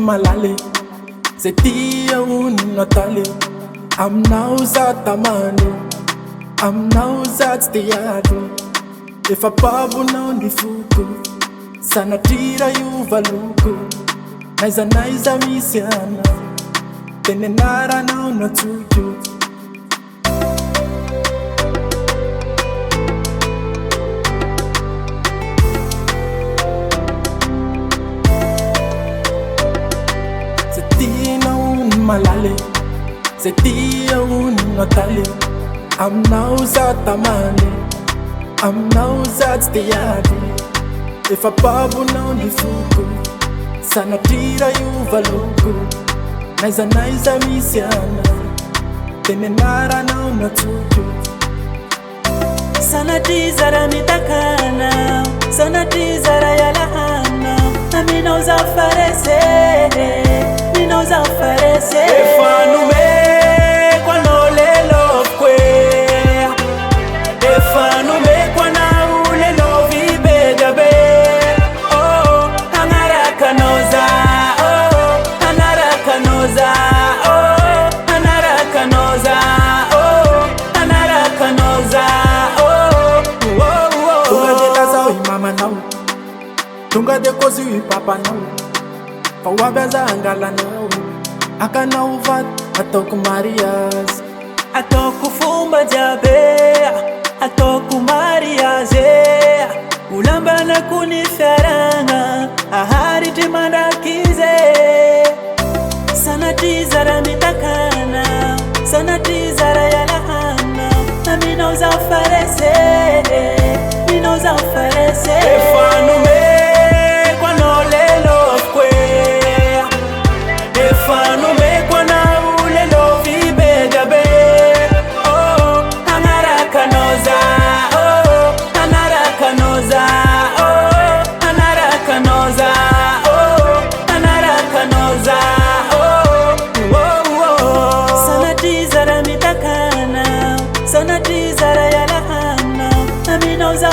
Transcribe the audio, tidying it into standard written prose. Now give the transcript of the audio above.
malale zetia natale aminao za tamano aminao za tsy te hiady efa babonao ny foko sanatria iova loko naiza naiza misy ana teny anaranao natsojo malale zetia natale aminao za tamane aminao za tsy te hiady efa babonao ny foko sanatria iova loko naiza naiza misy ana teny anaranao natsojo sanatria zara mitakana sanatria zara yalahana aminao za farese minao za farese efa nomeko anao lelo kwe efa nomeko anao lelo vibedabe oh hanarak'anao za oh hanarak'anao za oh hanarak'anao za oh hanarak'anao za oh tunga de tasao i mamanao tunga de kozy i papanao fa hoavy aza angalanao akanao vaty ataoko mariazy ataoko fomba jiabe ataoko mariazy olambanako ny fiaragna aharitry mandrakize sanatria zara mitakana sanatria zara yalahana aminao za farese minao za farese efa nomeko anao lelo kwe efa nomeko anao lelo vibedabe oh hanarak'anao za oh hanarak'anao za oh hanarak'anao za oh hanarak'anao za oh sanatria zara mitakana sanatria zara yalahana aminao za